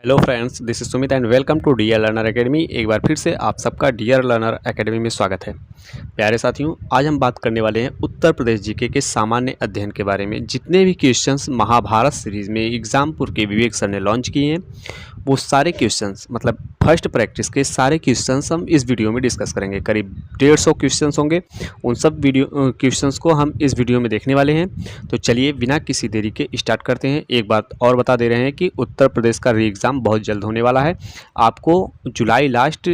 Hello friends, this is Sumit and welcome to dear learner academy. एक बार फिर से आप सबका डियर लर्नर एकेडमी में स्वागत है। प्यारे साथियों, आज हम बात करने वाले हैं उत्तर प्रदेश जीके के सामान्य अध्ययन के बारे में। जितने भी क्वेश्चंस महाभारत सीरीज़ में एग्जामपुर के विवेक सर ने लॉन्च किए हैं, वो सारे क्वेश्चंस मतलब फर्स्ट प्रैक्टिस के सारे क्वेश्चंस हम इस वीडियो में डिस्कस करेंगे। करीब 150 क्वेश्चंस होंगे। उन सब क्वेश्चंस को हम इस वीडियो में देखने वाले हैं। तो चलिए बिना किसी देरी के स्टार्ट करते हैं। एक बात और बता दे रहे हैं कि उत्तर प्रदेश का री एग्ज़ाम बहुत जल्द होने वाला है। आपको जुलाई लास्ट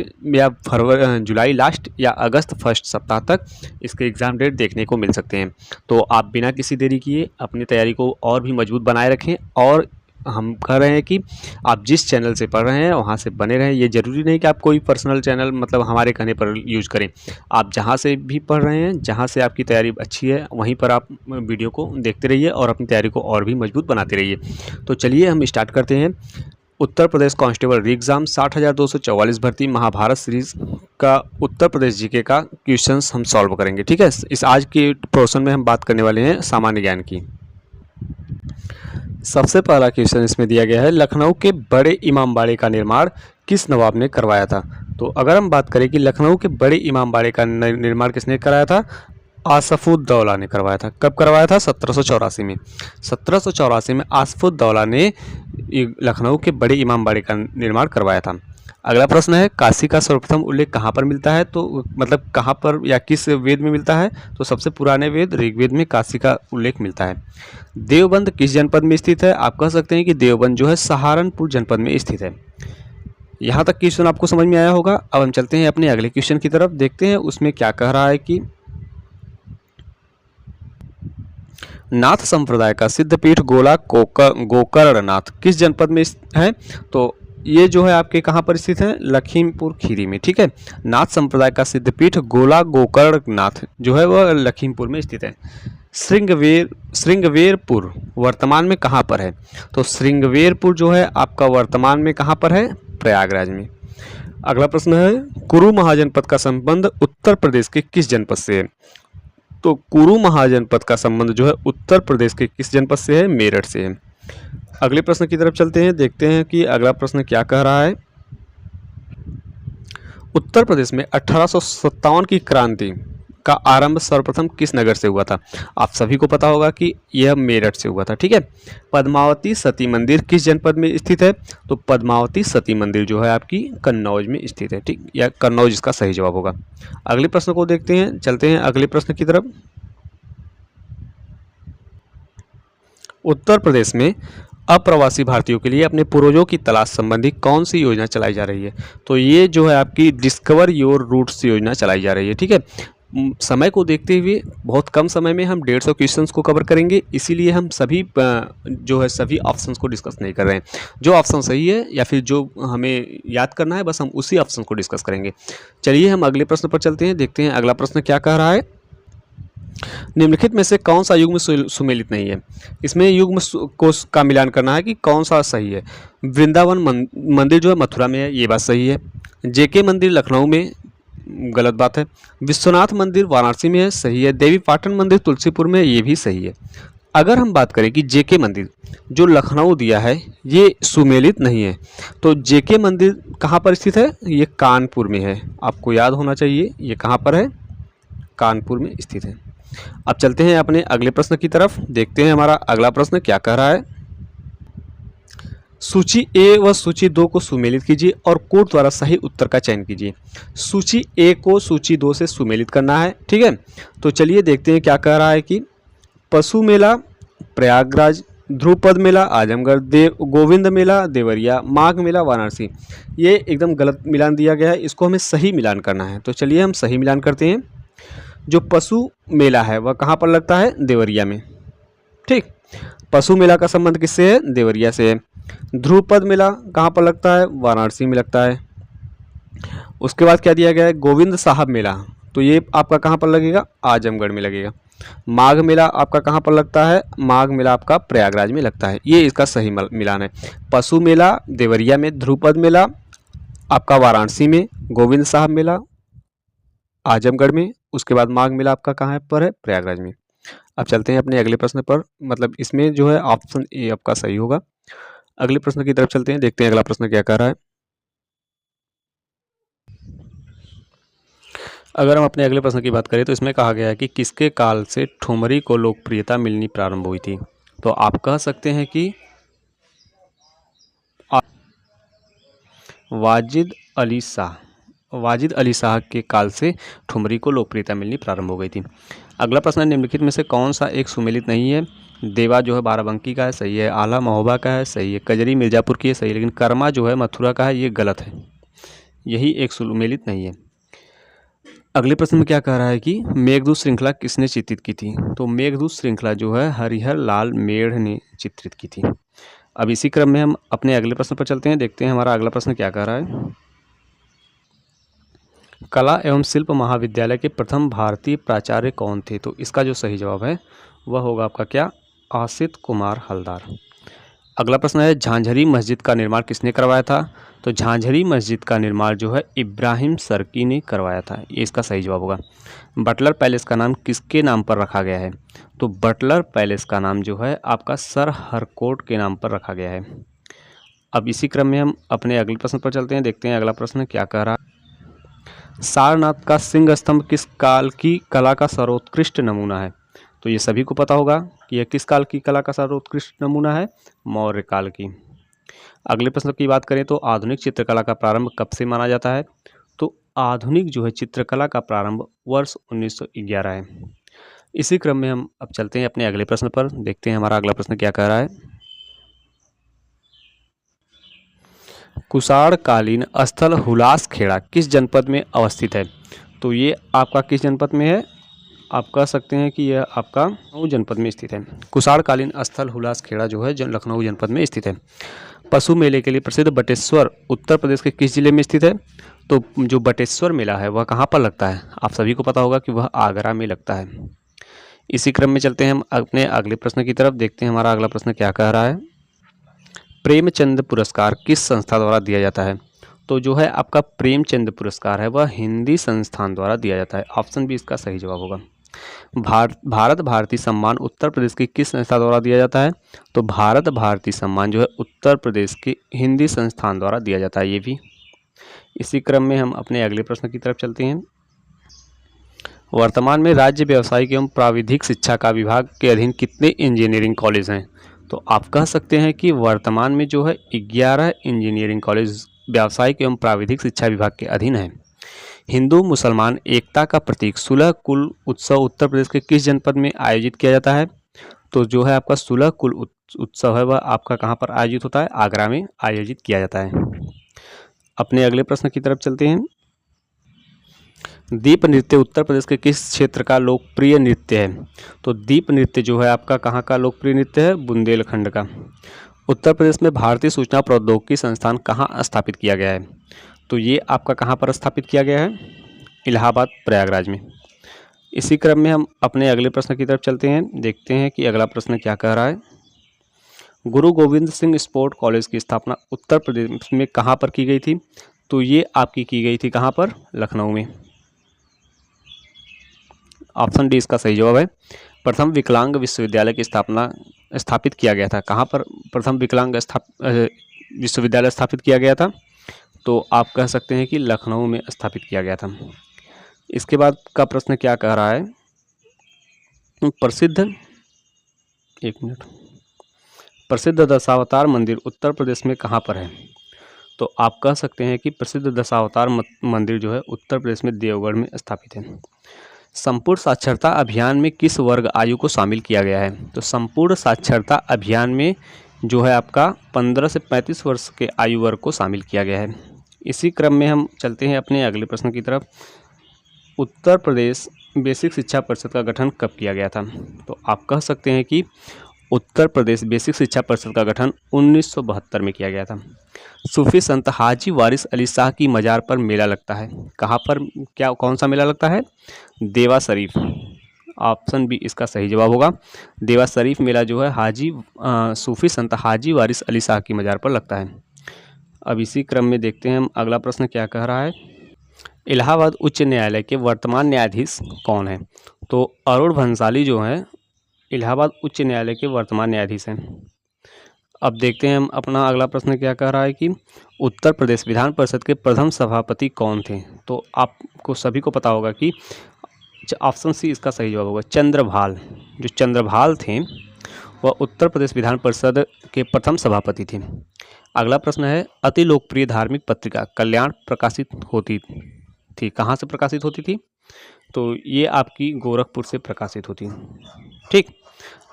या अगस्त फर्स्ट सप्ताह तक इसके एग्ज़ाम डेट देखने को मिल सकते हैं। तो आप बिना किसी देरी किए अपनी तैयारी को और भी मजबूत बनाए रखें। और हम कह रहे हैं कि आप जिस चैनल से पढ़ रहे हैं वहाँ से बने रहें। ये ज़रूरी नहीं कि आप कोई पर्सनल चैनल मतलब हमारे कहने पर यूज़ करें। आप जहाँ से भी पढ़ रहे हैं, जहाँ से आपकी तैयारी अच्छी है, वहीं पर आप वीडियो को देखते रहिए और अपनी तैयारी को और भी मजबूत बनाते रहिए। तो चलिए हम स्टार्ट करते हैं। उत्तर प्रदेश कांस्टेबल री एग्ज़ाम 60,244 भर्ती महाभारत सीरीज़ का उत्तर प्रदेश जीके का क्वेश्चंस हम सॉल्व करेंगे। ठीक है, इस आज के पोर्शन में हम बात करने वाले हैं सामान्य ज्ञान की। सबसे पहला क्वेश्चन इसमें दिया गया है, लखनऊ के बड़े इमामबाड़े का निर्माण किस नवाब ने करवाया था। तो अगर हम बात करें कि लखनऊ के बड़े इमामबाड़े का निर्माण किसने कराया था, आसफुद्दौला ने करवाया था। कब करवाया था? 1784 में। 1784 में आसफुद्दौला ने लखनऊ के बड़े इमामबाड़े का निर्माण करवाया था। अगला प्रश्न है, काशी का सर्वप्रथम उल्लेख कहाँ पर मिलता है। तो मतलब कहाँ पर या किस वेद में मिलता है। तो सबसे पुराने वेद ऋग्वेद में काशी का उल्लेख मिलता है। देवबंद किस जनपद में स्थित है। आप कह सकते हैं कि देवबंद जो है सहारनपुर जनपद में स्थित है। यहाँ तक क्वेश्चन आपको समझ में आया होगा। अब हम चलते हैं अपने अगले क्वेश्चन की तरफ, देखते हैं उसमें क्या कह रहा है कि नाथ संप्रदाय का सिद्धपीठ गोकर्णनाथ किस जनपद में है। तो ये जो है आपके कहाँ पर स्थित है, लखीमपुर खीरी में। ठीक है, नाथ संप्रदाय का सिद्धपीठ गोकर्णनाथ जो है वह लखीमपुर में स्थित है। श्रृंगवेरपुर वर्तमान में कहाँ पर है। तो श्रृंगवेरपुर जो है आपका वर्तमान में कहाँ पर है, प्रयागराज में। अगला प्रश्न है, कुरु महाजनपद का संबंध उत्तर प्रदेश के किस जनपद से है। तो कुरु महाजनपद का संबंध जो है उत्तर प्रदेश के किस जनपद से है, मेरठ से है। अगले प्रश्न की तरफ चलते हैं, देखते हैं कि अगला प्रश्न क्या कह रहा है। उत्तर प्रदेश में 1857 की क्रांति का आरंभ सर्वप्रथम किस नगर से हुआ था। आप सभी को पता होगा कि यह मेरठ से हुआ था। ठीक है, पद्मावती सती मंदिर किस जनपद में स्थित है। तो पद्मावती सती मंदिर जो है आपकी कन्नौज में स्थित है। ठीक, या कन्नौज इसका सही जवाब होगा। अगले प्रश्न को देखते हैं, चलते हैं अगले प्रश्न की तरफ। उत्तर प्रदेश में अप्रवासी भारतीयों के लिए अपने पूर्वजों की तलाश संबंधी कौन सी योजना चलाई जा रही है। तो ये जो है आपकी डिस्कवर योर रूट्स योजना चलाई जा रही है। ठीक है, समय को देखते हुए बहुत कम समय में हम 150 क्वेश्चंस को कवर करेंगे, इसीलिए हम सभी ऑप्शंस को डिस्कस नहीं कर रहे हैं। जो ऑप्शन सही है या फिर जो हमें याद करना है बस हम उसी ऑप्शन को डिस्कस करेंगे। चलिए हम अगले प्रश्न पर चलते हैं, देखते हैं अगला प्रश्न क्या कह रहा है। निम्नलिखित में से कौन सा युग्म सुमेलित नहीं है। इसमें युग्म का मिलान करना है कि कौन सा सही है। वृंदावन मंदिर जो है मथुरा में है, ये बात सही है। जेके मंदिर लखनऊ में, गलत बात है। विश्वनाथ मंदिर वाराणसी में है, सही है। देवी पाटन मंदिर तुलसीपुर में, ये भी सही है। अगर हम बात करें कि जेके मंदिर जो लखनऊ दिया है ये सुमेलित नहीं है, तो जेके मंदिर कहाँ पर स्थित है, ये कानपुर में है। आपको याद होना चाहिए ये कहाँ पर है, कानपुर में स्थित है। अब चलते हैं अपने अगले प्रश्न की तरफ, देखते हैं हमारा अगला प्रश्न क्या कह रहा है। सूची ए व सूची 2 को सुमेलित कीजिए और कोड द्वारा सही उत्तर का चयन कीजिए। सूची ए को सूची 2 से सुमेलित करना है। ठीक है, तो चलिए देखते हैं क्या कह रहा है कि पशु मेला प्रयागराज, ध्रुपद मेला आजमगढ़, गोविंद मेला देवरिया, माघ मेला वाराणसी। ये एकदम गलत मिलान दिया गया है, इसको हमें सही मिलान करना है। तो चलिए हम सही मिलान करते हैं। जो पशु मेला है वह कहाँ पर लगता है, देवरिया में। ठीक, पशु मेला का संबंध किससे है, देवरिया से है। ध्रुपद मेला कहाँ पर लगता है, वाराणसी में लगता है। उसके बाद क्या दिया गया है, गोविंद साहब मेला, तो ये आपका कहाँ पर लगेगा, आजमगढ़ में लगेगा। माघ मेला आपका कहाँ पर लगता है, माघ मेला आपका प्रयागराज में लगता है। ये इसका सही मिलान है। पशु मेला देवरिया में, ध्रुपद मेला आपका वाराणसी में, गोविंद साहब मेला आजमगढ़ में, उसके बाद माघ मेला आपका कहाँ पर है, प्रयागराज में। अब चलते हैं अपने अगले प्रश्न पर, मतलब इसमें जो है ऑप्शन ए आपका सही होगा। अगले प्रश्न की तरफ चलते हैं, देखते हैं अगला प्रश्न क्या कह रहा है। अगर हम अपने अगले प्रश्न की बात करें तो इसमें कहा गया है कि किसके काल से ठुमरी को लोकप्रियता मिलनी प्रारंभ हुई थी। तो आप कह सकते हैं कि वाजिद अली शाह, वाजिद अली शाह के काल से ठुमरी को लोकप्रियता मिलनी प्रारंभ हो गई थी। अगला प्रश्न, निम्नलिखित में से कौन सा एक सुमेलित नहीं है। देवा जो है बाराबंकी का है, सही है। आला महोबा का है, सही है। कजरी मिर्जापुर की है, सही है। लेकिन कर्मा जो है मथुरा का है, ये गलत है, यही एक सुमेलित नहीं है। अगले प्रश्न में क्या कह रहा है कि मेघदूत श्रृंखला किसने चित्रित की थी। तो मेघदूत श्रृंखला जो है हरिहर लाल मेढ़ ने चित्रित की थी। अब इसी क्रम में हम अपने अगले प्रश्न पर चलते हैं, देखते हैं हमारा अगला प्रश्न क्या कह रहा है। कला एवं शिल्प महाविद्यालय के प्रथम भारतीय प्राचार्य कौन थे। तो इसका जो सही जवाब है वह होगा आपका क्या, आसित कुमार हलदार। अगला प्रश्न है, झांझरी मस्जिद का निर्माण किसने करवाया था। तो झांझरी मस्जिद का निर्माण जो है इब्राहिम सर्की ने करवाया था, ये इसका सही जवाब होगा। बटलर पैलेस का नाम किसके नाम पर रखा गया है। तो बटलर पैलेस का नाम जो है आपका सर हरकोर्ट के नाम पर रखा गया है। अब इसी क्रम में हम अपने अगले प्रश्न पर चलते हैं, देखते हैं अगला प्रश्न क्या कह रहा है। सारनाथ का सिंह स्तंभ किस काल की कला का सर्वोत्कृष्ट नमूना है। तो ये सभी को पता होगा कि यह किस काल की कला का सर्वोत्कृष्ट नमूना है, मौर्य काल की। अगले प्रश्न की बात करें तो आधुनिक चित्रकला का प्रारंभ कब से माना जाता है। तो आधुनिक जो है चित्रकला का प्रारंभ वर्ष 1911 है। इसी क्रम में हम अब चलते हैं अपने अगले प्रश्न पर, देखते हैं हमारा अगला प्रश्न क्या कह रहा है। कुषाण कालीन स्थल हुलासखेड़ा किस जनपद में अवस्थित है। तो ये आपका किस जनपद में है, आप कह सकते हैं कि यह आपका लखनऊ जनपद में स्थित है। कुषाण कालीन स्थल हुलासखेड़ा जो है लखनऊ जनपद में स्थित है। पशु मेले के लिए प्रसिद्ध बटेश्वर उत्तर प्रदेश के किस जिले में स्थित है। तो जो बटेश्वर मेला है वह कहाँ पर लगता है, आप सभी को पता होगा कि वह आगरा में लगता है। इसी क्रम में चलते हैं हम अपने अगले प्रश्न की तरफ, देखते हैं हमारा अगला प्रश्न क्या कह रहा है। प्रेमचंद पुरस्कार किस संस्था द्वारा दिया जाता है। तो जो है आपका प्रेमचंद पुरस्कार है वह हिंदी संस्थान द्वारा दिया जाता है, ऑप्शन बी इसका सही जवाब होगा। भारत भारती सम्मान उत्तर प्रदेश की किस संस्था द्वारा दिया जाता है। तो भारत भारती सम्मान जो है उत्तर प्रदेश के हिंदी संस्थान द्वारा दिया जाता है, ये भी। इसी क्रम में हम अपने अगले प्रश्न की तरफ चलते हैं। वर्तमान में राज्य व्यावसायिक एवं प्राविधिक शिक्षा का विभाग के अधीन कितने इंजीनियरिंग कॉलेज हैं। तो आप कह सकते हैं कि वर्तमान में जो है 11 इंजीनियरिंग कॉलेज व्यावसायिक एवं प्राविधिक शिक्षा विभाग के अधीन है। हिंदू मुसलमान एकता का प्रतीक सुलह कुल उत्सव उत्तर प्रदेश के किस जनपद में आयोजित किया जाता है। तो जो है आपका सुलह कुल उत्सव है वह आपका कहाँ पर आयोजित होता है, आगरा में आयोजित किया जाता है। अपने अगले प्रश्न की तरफ चलते हैं। दीप नृत्य उत्तर प्रदेश के किस क्षेत्र का लोकप्रिय नृत्य है। तो दीप नृत्य जो है आपका कहाँ का लोकप्रिय नृत्य है, बुंदेलखंड का। उत्तर प्रदेश में भारतीय सूचना प्रौद्योगिकी संस्थान कहाँ स्थापित किया गया है। तो ये आपका कहाँ पर स्थापित किया गया है, इलाहाबाद प्रयागराज में। इसी क्रम में हम अपने अगले प्रश्न की तरफ चलते हैं, देखते हैं कि अगला प्रश्न क्या कह रहा है। गुरु गोविंद सिंह स्पोर्ट कॉलेज की स्थापना उत्तर प्रदेश में कहाँ पर की गई थी। तो ये आपकी की गई थी कहाँ पर, लखनऊ में। ऑप्शन डी इसका सही जवाब है। प्रथम विकलांग विश्वविद्यालय की स्थापना स्थापित किया गया था, कहाँ पर प्रथम विकलांग विश्वविद्यालय स्थापित किया गया था। तो आप कह सकते हैं कि लखनऊ में स्थापित किया गया था। इसके बाद का प्रश्न क्या कह रहा है, प्रसिद्ध दशावतार मंदिर उत्तर प्रदेश में कहाँ पर है। तो आप कह सकते हैं कि प्रसिद्ध दशावतार मंदिर जो है उत्तर प्रदेश में देवगढ़ में स्थापित है। संपूर्ण साक्षरता अभियान में किस वर्ग आयु को शामिल किया गया है। तो संपूर्ण साक्षरता अभियान में जो है आपका 15 से 35 वर्ष के आयु वर्ग को शामिल किया गया है। इसी क्रम में हम चलते हैं अपने अगले प्रश्न की तरफ। उत्तर प्रदेश बेसिक शिक्षा परिषद का गठन कब किया गया था। तो आप कह सकते हैं कि उत्तर प्रदेश बेसिक शिक्षा परिषद का गठन 1972 में किया गया था। सूफी संत हाजी वारिस अली शाह की मज़ार पर मेला लगता है, कहाँ पर, क्या कौन सा मेला लगता है, देवा शरीफ। ऑप्शन बी इसका सही जवाब होगा। देवा शरीफ मेला जो है सूफी संत हाजी वारिस अली शाह की मज़ार पर लगता है। अब इसी क्रम में देखते हैं हम अगला प्रश्न क्या कह रहा है। इलाहाबाद उच्च न्यायालय के वर्तमान न्यायाधीश कौन है। तो अरुण भंसाली जो हैं इलाहाबाद उच्च न्यायालय के वर्तमान न्यायाधीश हैं। अब देखते हैं हम अपना अगला प्रश्न क्या कह रहा है कि उत्तर प्रदेश विधान परिषद के प्रथम सभापति कौन थे। तो आपको सभी को पता होगा कि ऑप्शन सी इसका सही जवाब होगा, चंद्रभाल। जो चंद्रभाल थे वह उत्तर प्रदेश विधान परिषद के प्रथम सभापति थे। अगला प्रश्न है, अति लोकप्रिय धार्मिक पत्रिका कल्याण प्रकाशित होती थी, कहाँ से प्रकाशित होती थी। तो ये आपकी गोरखपुर से प्रकाशित होती है। ठीक,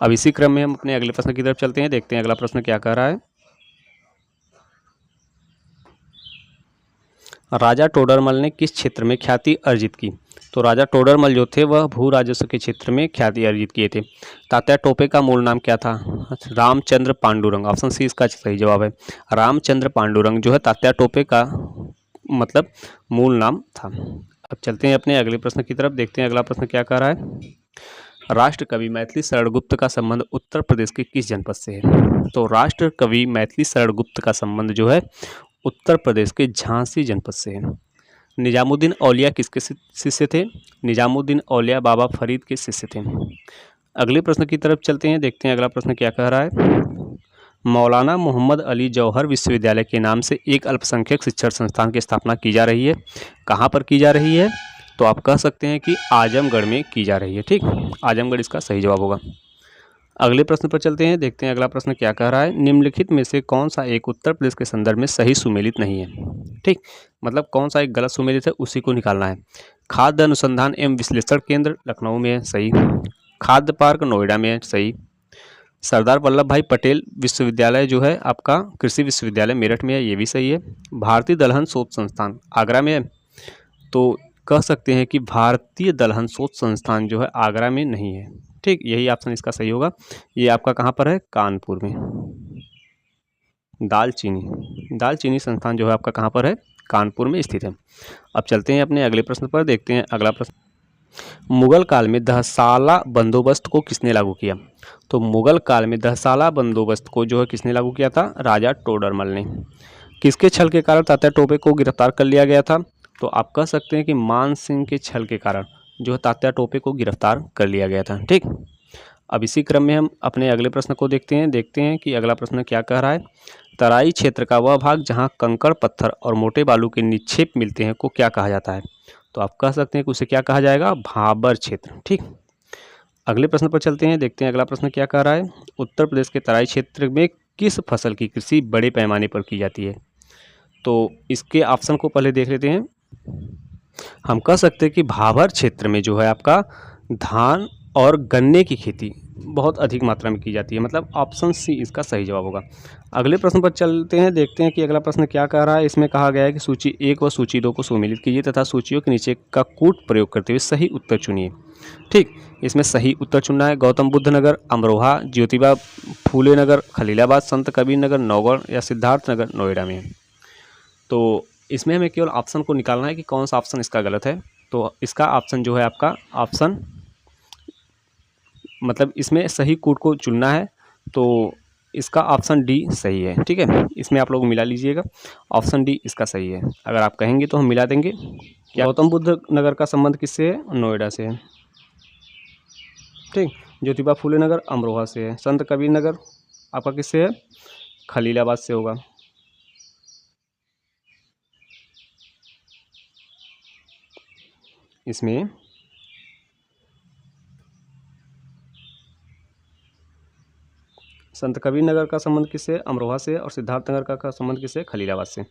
अब इसी क्रम में हम अपने अगले प्रश्न की तरफ चलते हैं, देखते हैं अगला प्रश्न क्या कह रहा है। राजा टोडरमल ने किस क्षेत्र में ख्याति अर्जित की। तो राजा टोडरमल जो थे वह भू राजस्व के क्षेत्र में ख्याति अर्जित किए थे। तात्या टोपे का मूल नाम क्या था। रामचंद्र पांडुरंग। ऑप्शन सी इसका सही जवाब है, रामचंद्र पांडुरंग जो है तात्या टोपे का मतलब मूल नाम था। अब चलते हैं अपने अगले प्रश्न की तरफ, देखते हैं अगला प्रश्न क्या कह रहा है। राष्ट्र कवि मैथिली शरण गुप्त का संबंध उत्तर प्रदेश के किस जनपद से है। तो राष्ट्र कवि मैथिली शरण गुप्त का संबंध जो है उत्तर प्रदेश के झांसी जनपद से है। निजामुद्दीन औलिया किसके शिष्य थे। निजामुद्दीन औलिया बाबा फरीद के शिष्य थे। अगले प्रश्न की तरफ चलते हैं, देखते हैं अगला प्रश्न क्या कह रहा है। मौलाना मोहम्मद अली जौहर विश्वविद्यालय के नाम से एक अल्पसंख्यक शिक्षण संस्थान की स्थापना की जा रही है, कहाँ पर की जा रही है। तो आप कह सकते हैं कि आजमगढ़ में की जा रही है। ठीक, आजमगढ़ इसका सही जवाब होगा। अगले प्रश्न पर चलते हैं, देखते हैं अगला प्रश्न क्या कह रहा है। निम्नलिखित में से कौन सा एक उत्तर प्रदेश के संदर्भ में सही सुमेलित नहीं है। ठीक, मतलब कौन सा एक गलत सुमेलित है उसी को निकालना है। खाद्य अनुसंधान एवं विश्लेषण केंद्र लखनऊ में है, सही। खाद्य पार्क नोएडा में है, सही। सरदार वल्लभ भाई पटेल विश्वविद्यालय जो है आपका कृषि विश्वविद्यालय मेरठ में है, ये भी सही है। भारतीय दलहन शोध संस्थान आगरा में है, तो कह सकते हैं कि भारतीय दलहन शोध संस्थान जो है आगरा में नहीं है। ठीक, यही ऑप्शन इसका सही होगा। ये आपका कहाँ पर है, कानपुर में। दालचीनी संस्थान जो है आपका कहाँ पर है, कानपुर में स्थित है। अब चलते हैं अपने अगले प्रश्न पर, देखते हैं अगला प्रश्न। मुगल काल में दहसाला बंदोबस्त को किसने लागू किया। तो मुगल काल में दहसाला बंदोबस्त को जो है किसने लागू किया था, राजा टोडरमल ने। किसके छल के कारण तात्या टोपे को गिरफ्तार कर लिया गया था। तो आप कह सकते हैं कि मान सिंह के छल के कारण जो है तात्या टोपे को गिरफ्तार कर लिया गया था। ठीक, अब इसी क्रम में हम अपने अगले प्रश्न को देखते हैं कि अगला प्रश्न क्या कह रहा है। तराई क्षेत्र का वह भाग जहां कंकड़ पत्थर और मोटे बालू के निक्षेप मिलते हैं को क्या कहा जाता है। तो आप कह सकते हैं कि उसे क्या कहा जाएगा, भाबर क्षेत्र। ठीक, अगले प्रश्न पर चलते हैं, देखते हैं अगला प्रश्न क्या कह रहा है। उत्तर प्रदेश के तराई क्षेत्र में किस फसल की कृषि बड़े पैमाने पर की जाती है। तो इसके ऑप्शन को पहले देख लेते हैं। हम कह सकते हैं कि भाबर क्षेत्र में जो है आपका धान और गन्ने की खेती बहुत अधिक मात्रा में की जाती है, मतलब ऑप्शन सी इसका सही जवाब होगा। अगले प्रश्न पर चलते हैं, देखते हैं कि अगला प्रश्न क्या कह रहा है। इसमें कहा गया है कि सूची 1 व सूची 2 को सुमेलित कीजिए तथा सूचियों के नीचे का कूट प्रयोग करते हुए सही उत्तर चुनिए। ठीक, इसमें सही उत्तर चुनना है। गौतम बुद्ध नगर, अमरोहा, ज्योतिबा फूले नगर, खलीलाबाद, संत कबीर नगर, नौगढ़ या सिद्धार्थ नगर नोएडा में है। तो इसमें हमें केवल ऑप्शन को निकालना है कि कौन सा ऑप्शन इसका गलत है। तो इसका ऑप्शन जो है आपका ऑप्शन मतलब इसमें सही कोड को चुनना है, तो इसका ऑप्शन डी सही है। ठीक है, इसमें आप लोग मिला लीजिएगा, ऑप्शन डी इसका सही है। अगर आप कहेंगे तो हम मिला देंगे। गौतम बुद्ध नगर का संबंध किससे है, नोएडा से है। ठीक, ज्योतिबा फूले नगर अमरोहा से है। संत कबीर नगर आपका किससे है, खलीलाबाद से होगा। इसमें संत कबीर नगर का संबंध किससे, अमरोहा से, और सिद्धार्थ नगर का संबंध किससे, खलीलाबाद से।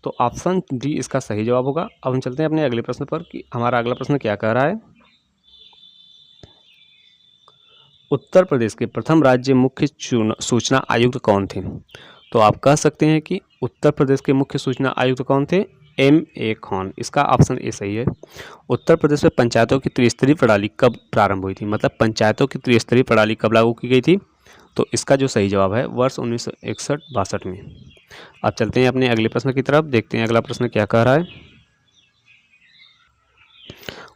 तो ऑप्शन डी इसका सही जवाब होगा। अब हम चलते हैं अपने अगले प्रश्न पर कि हमारा अगला प्रश्न क्या कह रहा है। उत्तर प्रदेश के प्रथम राज्य मुख्य सूचना आयुक्त कौन थे। तो आप कह सकते हैं कि उत्तर प्रदेश के मुख्य सूचना आयुक्त कौन थे, M.A. खान। इसका ऑप्शन ए सही है। उत्तर प्रदेश में पंचायतों की त्रिस्तरीय प्रणाली कब प्रारंभ हुई थी, मतलब पंचायतों की त्रिस्तरीय प्रणाली कब लागू की गई थी। तो इसका जो सही जवाब है वर्ष 1961-62 में। अब चलते हैं अपने अगले प्रश्न की तरफ, देखते हैं अगला प्रश्न क्या कह रहा है।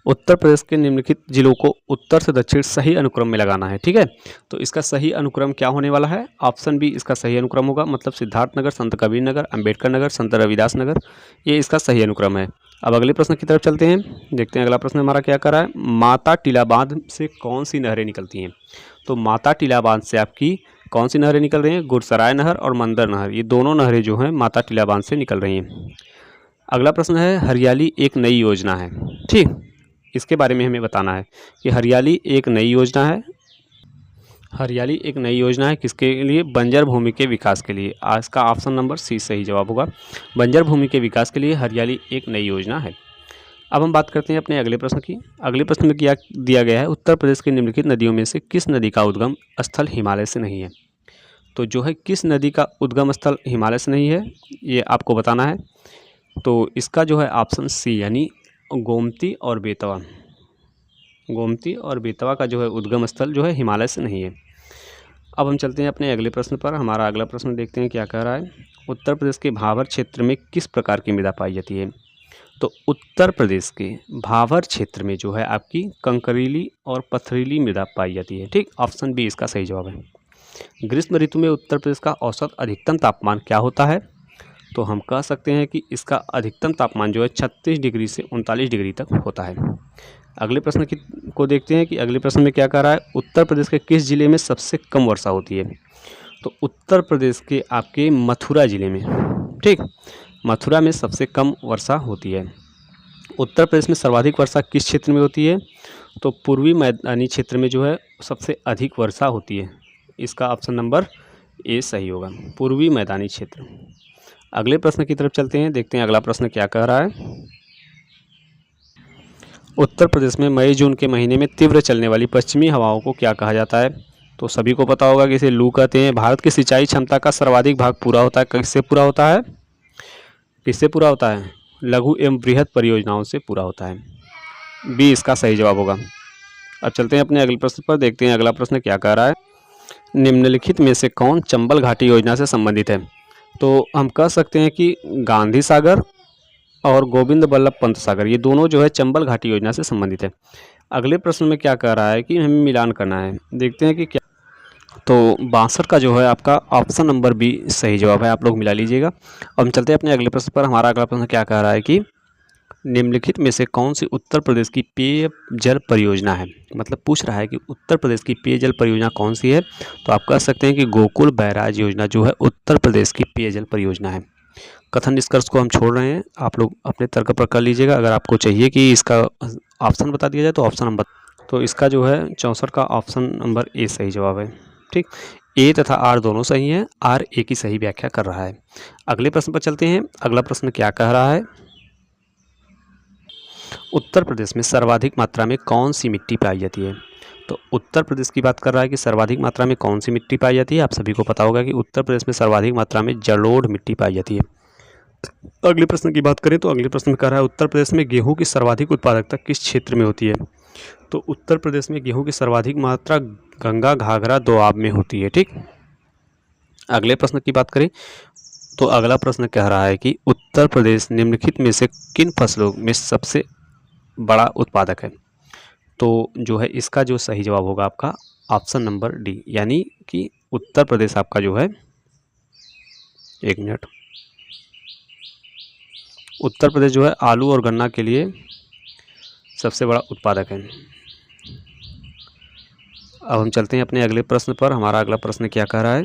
उत्तर प्रदेश के निम्नलिखित जिलों को उत्तर से दक्षिण सही अनुक्रम में लगाना है। ठीक है, तो इसका सही अनुक्रम क्या होने वाला है, ऑप्शन बी इसका सही अनुक्रम होगा, मतलब सिद्धार्थ नगर, संत कबीर नगर, अंबेडकर नगर, संत रविदास नगर, ये इसका सही अनुक्रम है। अब अगले प्रश्न की तरफ चलते हैं, देखते हैं अगला प्रश्न हमारा क्या कर रहा है। माता टीला बांध से कौन सी नहरें निकलती हैं। तो माता टीला बांध से आपकी कौन सी नहरें निकल रही हैं? गुरसराय नहर और मंदर नहर, ये दोनों नहरें जो हैं माता टीला बांध से निकल रही हैं। अगला प्रश्न है, हरियाली एक नई योजना है, ठीक, इसके बारे में हमें बताना है कि हरियाली एक नई योजना है। हरियाली एक नई योजना है किसके लिए? बंजर भूमि के विकास के लिए। आज का ऑप्शन नंबर सी सही जवाब होगा। बंजर भूमि के विकास के लिए हरियाली एक नई योजना है। अब हम बात करते हैं अपने अगले प्रश्न की। अगले प्रश्न में क्या दिया गया है? उत्तर प्रदेश की निम्नलिखित नदियों में से किस नदी का उद्गम स्थल हिमालय से नहीं है? तो जो है किस नदी का उद्गम स्थल हिमालय से नहीं है, ये आपको बताना है। तो इसका जो है ऑप्शन सी यानी गोमती और बेतवा। गोमती और बेतवा का जो है उद्गम स्थल जो है हिमालय से नहीं है। अब हम चलते हैं अपने अगले प्रश्न पर। हमारा अगला प्रश्न देखते हैं क्या कह रहा है। उत्तर प्रदेश के भावर क्षेत्र में किस प्रकार की मृदा पाई जाती है? तो उत्तर प्रदेश के भावर क्षेत्र में जो है आपकी कंकरीली और पथरीली मृदा पाई जाती है, ठीक। ऑप्शन बी इसका सही जवाब है। ग्रीष्म ऋतु में उत्तर प्रदेश का औसत अधिकतम तापमान क्या होता है? तो हम कह सकते हैं कि इसका अधिकतम तापमान जो है 36 डिग्री से 39 डिग्री तक होता है। अगले प्रश्न को देखते हैं कि अगले प्रश्न में क्या कह रहा है। उत्तर प्रदेश के किस जिले में सबसे कम वर्षा होती है? तो उत्तर प्रदेश के आपके मथुरा जिले में, ठीक, मथुरा में सबसे कम वर्षा होती है। उत्तर प्रदेश में सर्वाधिक वर्षा किस क्षेत्र में होती है? तो पूर्वी मैदानी क्षेत्र में जो है सबसे अधिक वर्षा होती है। इसका ऑप्शन नंबर ए सही होगा, पूर्वी मैदानी क्षेत्र। अगले प्रश्न की तरफ चलते हैं, देखते हैं अगला प्रश्न क्या कह रहा है। उत्तर प्रदेश में मई जून के महीने में तीव्र चलने वाली पश्चिमी हवाओं को क्या कहा जाता है? तो सभी को पता होगा कि इसे लू कहते हैं। भारत की सिंचाई क्षमता का सर्वाधिक भाग पूरा होता है किससे पूरा होता है? किससे पूरा होता है? लघु एवं बृहद परियोजनाओं से पूरा होता है। बी इसका सही जवाब होगा। अब चलते हैं अपने अगले प्रश्न पर, देखते हैं अगला प्रश्न क्या कह रहा है। निम्नलिखित में से कौन चंबल घाटी योजना से संबंधित है? तो हम कह सकते हैं कि गांधी सागर और गोविंद बल्लभ पंत सागर, ये दोनों जो है चंबल घाटी योजना से संबंधित है। अगले प्रश्न में क्या कह रहा है कि हमें मिलान करना है, देखते हैं कि क्या। तो 62 का जो है आपका ऑप्शन नंबर बी सही जवाब है, आप लोग मिला लीजिएगा। अब हम चलते हैं अपने अगले प्रश्न पर। हमारा अगला प्रश्न क्या कह रहा है कि निम्नलिखित में से कौन सी उत्तर प्रदेश की पेयजल परियोजना है? मतलब पूछ रहा है कि उत्तर प्रदेश की पेयजल परियोजना कौन सी है। तो आप कह सकते हैं कि गोकुल बैराज योजना जो है उत्तर प्रदेश की पेयजल परियोजना है। कथन निष्कर्ष को हम छोड़ रहे हैं, आप लोग अपने तर्क पर कर लीजिएगा। अगर आपको चाहिए कि इसका ऑप्शन बता दिया जाए तो ऑप्शन नंबर, तो इसका जो है 64 का ऑप्शन नंबर ए सही जवाब है, ठीक। ए तथा आर दोनों सही हैं, आर ए की सही व्याख्या कर रहा है। अगले प्रश्न पर चलते हैं। अगला प्रश्न क्या कह रहा है। उत्तर प्रदेश में सर्वाधिक मात्रा में कौन सी मिट्टी पाई जाती है? तो उत्तर प्रदेश की बात कर रहा है कि सर्वाधिक मात्रा में कौन सी मिट्टी पाई जाती है। आप सभी को पता होगा कि उत्तर प्रदेश में सर्वाधिक मात्रा में जलोढ़ मिट्टी पाई जाती है। अगले प्रश्न की बात करें तो अगले प्रश्न में कह रहा है उत्तर प्रदेश में गेहूं की सर्वाधिक उत्पादकता किस क्षेत्र में होती है? तो उत्तर प्रदेश में गेहूं की सर्वाधिक मात्रा गंगा घाघरा दोआब में होती है, ठीक। अगले प्रश्न की बात करें तो अगला प्रश्न कह रहा है कि उत्तर प्रदेश निम्नलिखित में से किन फसलों में सबसे बड़ा उत्पादक है? तो जो है इसका जो सही जवाब होगा आपका ऑप्शन नंबर डी, यानी कि उत्तर प्रदेश आपका जो है, एक मिनट, उत्तर प्रदेश जो है आलू और गन्ना के लिए सबसे बड़ा उत्पादक है। अब हम चलते हैं अपने अगले प्रश्न पर। हमारा अगला प्रश्न क्या कह रहा है।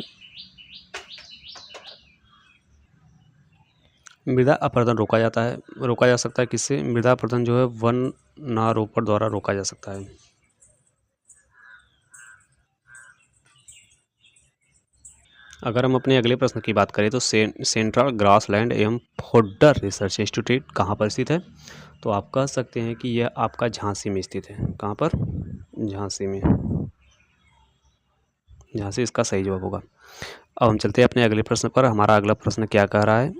मृदा अपरदन रोका जा सकता है किससे? मृदा अपरदन जो है वनारोपण द्वारा रोका जा सकता है। अगर हम अपने अगले प्रश्न की बात करें तो सेंट्रल ग्रासलैंड एवं फोडर रिसर्च इंस्टीट्यूट कहाँ पर स्थित है? तो आप कह सकते हैं कि यह आपका झांसी में स्थित है। कहाँ पर? झांसी में। झांसी इसका सही जवाब होगा। अब हम चलते हैं अपने अगले प्रश्न पर। हमारा अगला प्रश्न क्या कह रहा है।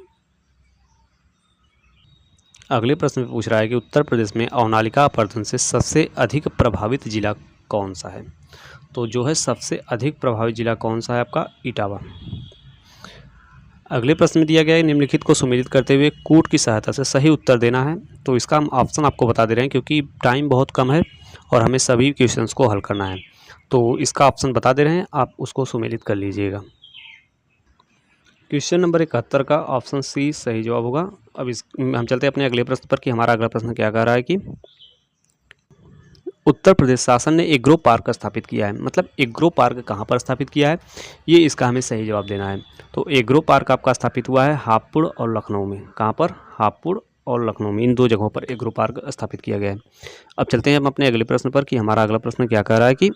अगले प्रश्न में पूछ रहा है कि उत्तर प्रदेश में अवनालिका अपरदन से सबसे अधिक प्रभावित जिला कौन सा है? तो जो है सबसे अधिक प्रभावित जिला कौन सा है आपका? इटावा। अगले प्रश्न में दिया गया है निम्नलिखित को सुमेलित करते हुए कूट की सहायता से सही उत्तर देना है। तो इसका हम ऑप्शन आपको बता दे रहे हैं क्योंकि टाइम बहुत कम है और हमें सभी क्वेश्चंस को हल करना है। तो इसका ऑप्शन बता दे रहे हैं, आप उसको सुमेलित कर लीजिएगा। क्वेश्चन नंबर 71 का ऑप्शन सी सही जवाब होगा। अब हम चलते हैं अपने अगले प्रश्न पर कि हमारा अगला प्रश्न क्या कह रहा है कि उत्तर प्रदेश शासन ने एग्रो पार्क स्थापित किया है। मतलब एग्रो पार्क कहाँ पर स्थापित किया है, ये इसका हमें सही जवाब देना है। तो एग्रो पार्क आपका स्थापित हुआ है हापुड़ और लखनऊ में। कहाँ पर? हापुड़ और लखनऊ में, इन दो जगहों पर एग्रो पार्क स्थापित किया गया है। अब चलते हैं हम अपने अगले प्रश्न पर कि हमारा अगला प्रश्न क्या कह रहा है कि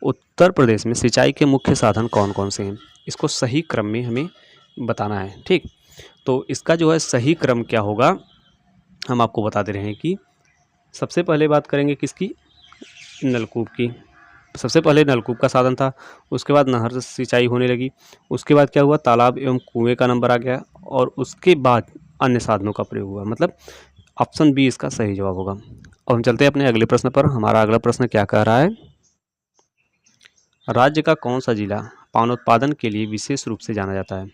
उत्तर प्रदेश में सिंचाई के मुख्य साधन कौन कौन से हैं। इसको सही क्रम में हमें बताना है। ठीक, तो इसका जो है सही क्रम क्या होगा हम आपको बता दे रहे हैं कि सबसे पहले बात करेंगे किसकी, नलकूप की। सबसे पहले नलकूप का साधन था, उसके बाद नहर से सिंचाई होने लगी, उसके बाद क्या हुआ, तालाब एवं कुएं का नंबर आ गया, और उसके बाद अन्य साधनों का प्रयोग हुआ। मतलब ऑप्शन बी इसका सही जवाब होगा। अब हम चलते हैं अपने अगले प्रश्न पर। हमारा अगला प्रश्न क्या कह रहा है, राज्य का कौन सा जिला पान उत्पादन के लिए विशेष रूप से जाना जाता है।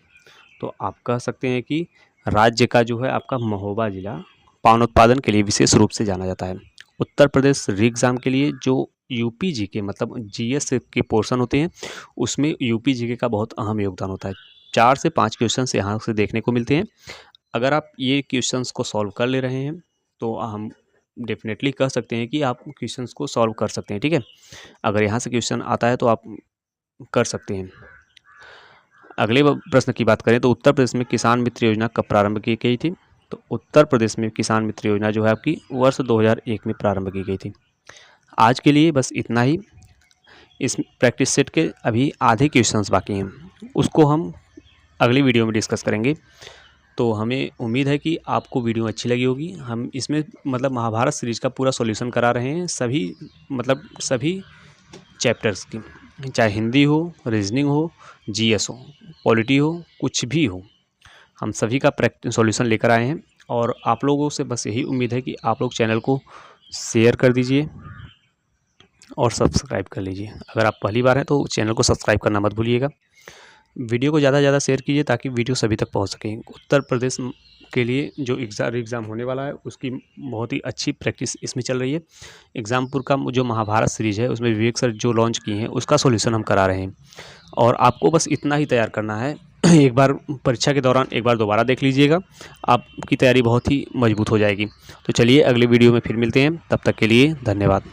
तो आप कह सकते हैं कि राज्य का जो है आपका महोबा जिला पान उत्पादन के लिए विशेष रूप से जाना जाता है। उत्तर प्रदेश री एग्ज़ाम के लिए जो यूपी जीके मतलब जीएस के पोर्शन होते हैं उसमें यूपी जीके का बहुत अहम योगदान होता है। 4 से 5 क्वेश्चंस यहाँ से देखने को मिलते हैं। अगर आप ये क्वेश्चंस को सॉल्व कर ले रहे हैं तो हम डेफिनेटली कह सकते हैं कि आप क्वेश्चंस को सॉल्व कर सकते हैं। ठीक है, अगर यहाँ से क्वेश्चन आता है तो आप कर सकते हैं। अगले प्रश्न की बात करें तो उत्तर प्रदेश में किसान मित्र योजना कब प्रारंभ की गई थी। तो उत्तर प्रदेश में किसान मित्र योजना जो है आपकी वर्ष 2001 में प्रारंभ की गई थी। आज के लिए बस इतना ही। इस प्रैक्टिस सेट के अभी आधे क्वेश्चंस बाकी हैं, उसको हम अगली वीडियो में डिस्कस करेंगे। तो हमें उम्मीद है कि आपको वीडियो अच्छी लगी होगी। हम इसमें मतलब महाभारत सीरीज का पूरा सॉल्यूशन करा रहे हैं, सभी चैप्टर्स की, चाहे हिंदी हो, रीजनिंग हो, जीएस हो, पॉलिटी हो, कुछ भी हो, हम सभी का सॉल्यूशन लेकर आए हैं। और आप लोगों से बस यही उम्मीद है कि आप लोग चैनल को शेयर कर दीजिए और सब्सक्राइब कर लीजिए। अगर आप पहली बार हैं तो चैनल को सब्सक्राइब करना मत भूलिएगा। वीडियो को ज़्यादा से ज़्यादा शेयर कीजिए ताकि वीडियो सभी तक पहुंच सके। उत्तर प्रदेश के लिए जो एग्ज़ाम होने वाला है उसकी बहुत ही अच्छी प्रैक्टिस इसमें चल रही है। एग्ज़ामपुर का जो महाभारत सीरीज़ है उसमें विवेक सर जो लॉन्च किए हैं उसका सॉल्यूशन हम करा रहे हैं, और आपको बस इतना ही तैयार करना है। एक बार परीक्षा के दौरान एक बार दोबारा देख लीजिएगा, आपकी तैयारी बहुत ही मजबूत हो जाएगी। तो चलिए अगली वीडियो में फिर मिलते हैं, तब तक के लिए धन्यवाद।